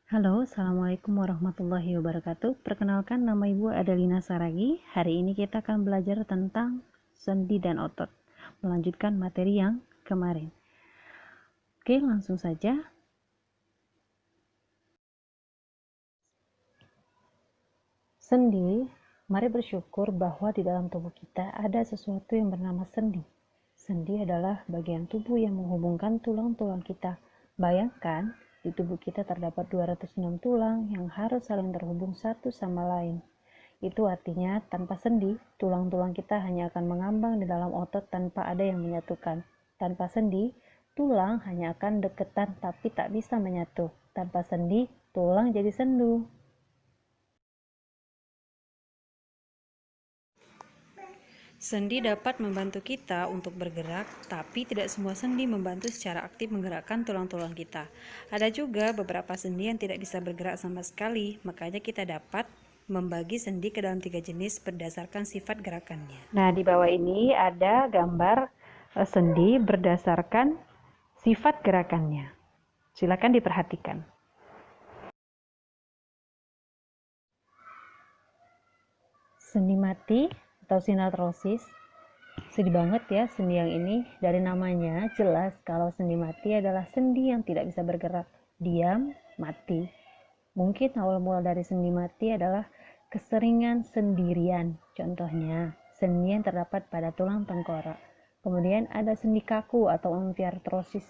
Halo, Assalamualaikum warahmatullahi wabarakatuh. Perkenalkan, nama Ibu Adalina Saragi. Hari ini kita akan belajar tentang sendi dan otot, melanjutkan materi yang kemarin. Oke, langsung saja. Sendi, mari bersyukur bahwa di dalam tubuh kita ada sesuatu yang bernama sendi. Sendi adalah bagian tubuh yang menghubungkan tulang-tulang kita. Bayangkan, di tubuh kita terdapat 206 tulang yang harus saling terhubung satu sama lain. Itu artinya tanpa sendi, tulang-tulang kita hanya akan mengambang di dalam otot tanpa ada yang menyatukan. Tanpa sendi, tulang hanya akan deketan tapi tak bisa menyatu. Tanpa sendi, tulang jadi sendu. Sendi dapat membantu kita untuk bergerak, tapi tidak semua sendi membantu secara aktif menggerakkan tulang-tulang kita. Ada juga beberapa sendi yang tidak bisa bergerak sama sekali, makanya kita dapat membagi sendi ke dalam 3 jenis berdasarkan sifat gerakannya. Nah, di bawah ini ada gambar sendi berdasarkan sifat gerakannya. Silakan diperhatikan. Sendi mati atau sinartrosis. Sedih banget ya sendi yang ini. Dari namanya jelas kalau sendi mati adalah sendi yang tidak bisa bergerak, diam, mati. Mungkin awal mula dari sendi mati adalah keseringan sendirian. Contohnya, sendi yang terdapat pada tulang tengkorak. Kemudian ada sendi kaku atau osteoartrosis.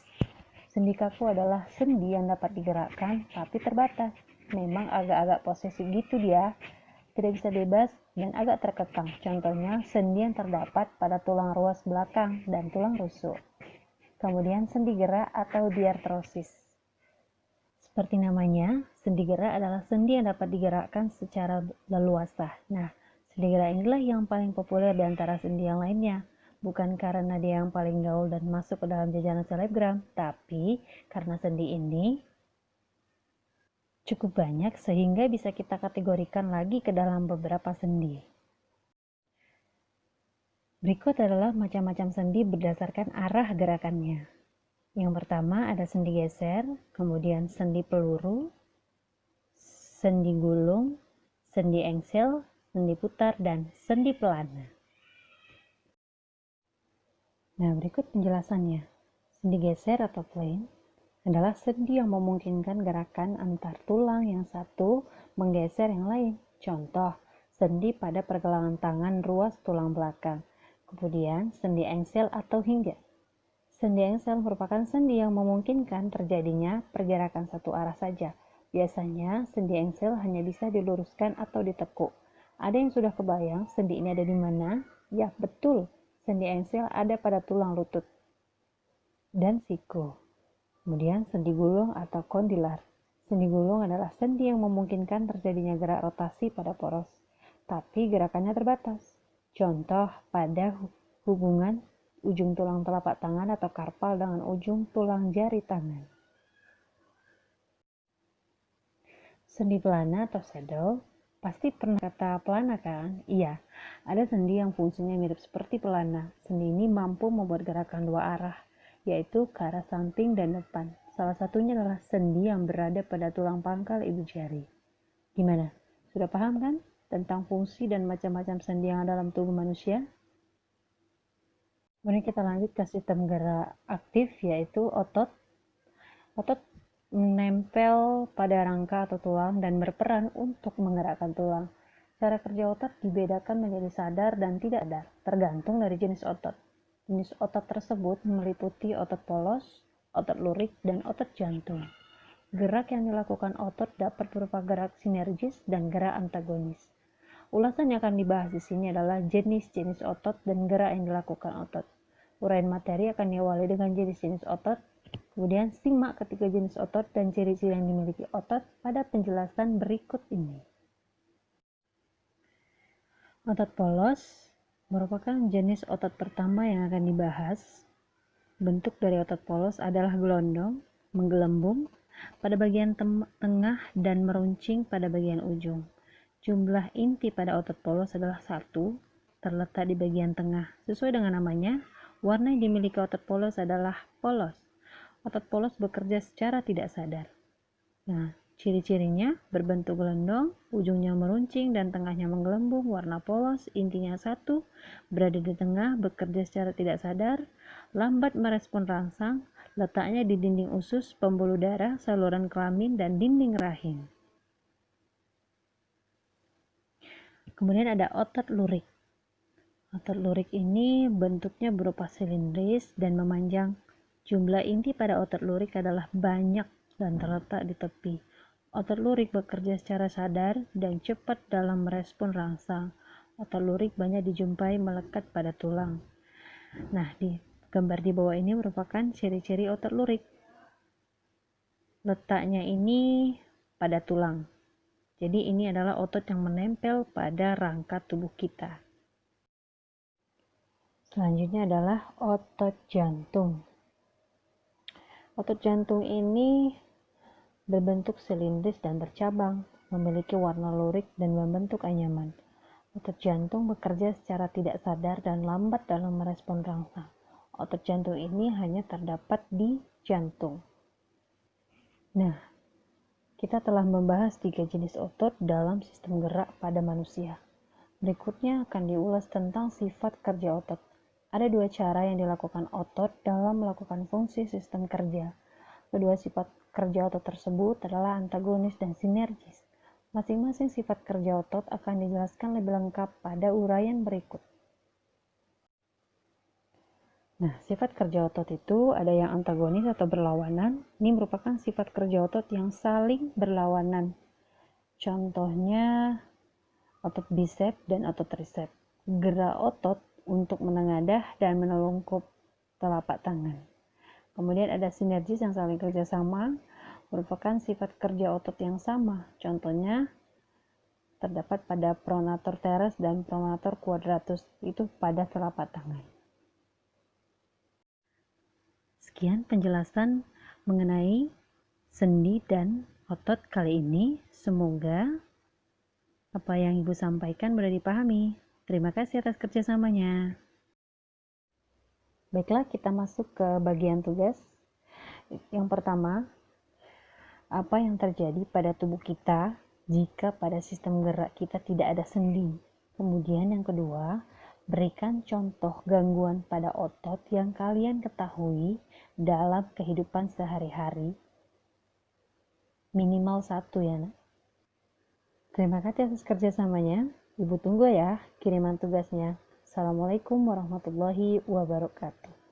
Sendi kaku adalah sendi yang dapat digerakkan tapi terbatas. Memang agak-agak posesif gitu dia, tidak bisa bebas dan agak terkekang. Contohnya sendi yang terdapat pada tulang ruas belakang dan tulang rusuk. Kemudian sendi gerak atau diartrosis. Seperti namanya, sendi gerak adalah sendi yang dapat digerakkan secara leluasa. Nah, sendi gerak inilah yang paling populer di antara sendi yang lainnya. Bukan karena dia yang paling gaul dan masuk ke dalam jajaran selebgram, tapi karena sendi ini cukup banyak sehingga bisa kita kategorikan lagi ke dalam beberapa sendi. Berikut adalah macam-macam sendi berdasarkan arah gerakannya. Yang pertama ada sendi geser, kemudian sendi peluru, sendi gulung, sendi engsel, sendi putar, dan sendi pelana. Nah, berikut penjelasannya. Sendi geser atau plane adalah sendi yang memungkinkan gerakan antar tulang yang satu menggeser yang lain. Contoh, sendi pada pergelangan tangan ruas tulang belakang. Kemudian, sendi engsel atau hingga. Sendi engsel merupakan sendi yang memungkinkan terjadinya pergerakan satu arah saja. Biasanya, sendi engsel hanya bisa diluruskan atau ditekuk. Ada yang sudah kebayang sendi ini ada di mana? Ya, betul. Sendi engsel ada pada tulang lutut dan siku. Kemudian sendi gulung atau kondilar. Sendi gulung adalah sendi yang memungkinkan terjadinya gerak rotasi pada poros, tapi gerakannya terbatas. Contoh pada hubungan ujung tulang telapak tangan atau karpal dengan ujung tulang jari tangan. Sendi pelana atau saddle, pasti pernah kata pelana kan? Iya, ada sendi yang fungsinya mirip seperti pelana. Sendi ini mampu membuat gerakan dua arah, yaitu ke arah samping dan depan. Salah satunya adalah sendi yang berada pada tulang pangkal ibu jari. Gimana? Sudah paham kan tentang fungsi dan macam-macam sendi yang ada dalam tubuh manusia? Kemudian kita lanjut ke sistem gerak aktif, yaitu otot. Otot menempel pada rangka atau tulang dan berperan untuk menggerakkan tulang. Cara kerja otot dibedakan menjadi sadar dan tidak sadar, tergantung dari jenis otot. Jenis otot tersebut meliputi otot polos, otot lurik, dan otot jantung. Gerak yang dilakukan otot dapat berupa gerak sinergis dan gerak antagonis. Ulasan yang akan dibahas di sini adalah jenis-jenis otot dan gerak yang dilakukan otot. Uraian materi akan diawali dengan jenis-jenis otot, kemudian simak ketiga jenis otot dan ciri-ciri yang dimiliki otot pada penjelasan berikut ini. Otot polos merupakan jenis otot pertama yang akan dibahas. Bentuk dari otot polos adalah gelondong, menggelembung pada bagian tengah dan meruncing pada bagian ujung. Jumlah inti pada otot polos adalah 1, terletak di bagian tengah. Sesuai dengan namanya, warna yang dimiliki otot polos adalah polos. Otot polos bekerja secara tidak sadar. Nah, Ciri-cirinya berbentuk gelondong, ujungnya meruncing dan tengahnya menggelembung, warna polos, intinya satu, berada di tengah, bekerja secara tidak sadar, lambat merespon rangsang, letaknya di dinding usus, pembuluh darah, saluran kelamin, dan dinding rahim. Kemudian ada otot lurik. Otot lurik ini bentuknya berupa silindris dan memanjang. Jumlah inti pada otot lurik adalah banyak dan terletak di tepi. Otot lurik bekerja secara sadar dan cepat dalam merespon rangsang. Otot lurik banyak dijumpai melekat pada tulang. Nah, di gambar di bawah ini merupakan ciri-ciri otot lurik. Letaknya ini pada tulang. Jadi ini adalah otot yang menempel pada rangka tubuh kita. Selanjutnya adalah otot jantung. Otot jantung ini berbentuk silindris dan bercabang, memiliki warna lurik dan membentuk anyaman. Otot jantung bekerja secara tidak sadar dan lambat dalam merespon rangsang. Otot jantung ini hanya terdapat di jantung. Nah, kita telah membahas 3 jenis otot dalam sistem gerak pada manusia. Berikutnya akan diulas tentang sifat kerja otot. Ada 2 cara yang dilakukan otot dalam melakukan fungsi sistem kerja. Kedua sifat kerja otot tersebut adalah antagonis dan sinergis. Masing-masing sifat kerja otot akan dijelaskan lebih lengkap pada uraian berikut. Nah, sifat kerja otot itu ada yang antagonis atau berlawanan. Ini merupakan sifat kerja otot yang saling berlawanan. Contohnya otot bisep dan otot tricep. Gerak otot untuk menengadah dan menelungkup telapak tangan. Kemudian ada sinergis yang saling kerjasama, merupakan sifat kerja otot yang sama. Contohnya terdapat pada pronator teres dan pronator quadratus, itu pada telapak tangan. Sekian penjelasan mengenai sendi dan otot kali ini. Semoga apa yang Ibu sampaikan mudah dipahami. Terima kasih atas kerjasamanya. Baiklah, kita masuk ke bagian tugas. Yang pertama, apa yang terjadi pada tubuh kita jika pada sistem gerak kita tidak ada sendi? Kemudian yang kedua, berikan contoh gangguan pada otot yang kalian ketahui dalam kehidupan sehari-hari. Minimal 1 ya, nak. Terima kasih atas kerjasamanya. Ibu tunggu ya kiriman tugasnya. Assalamualaikum warahmatullahi wabarakatuh.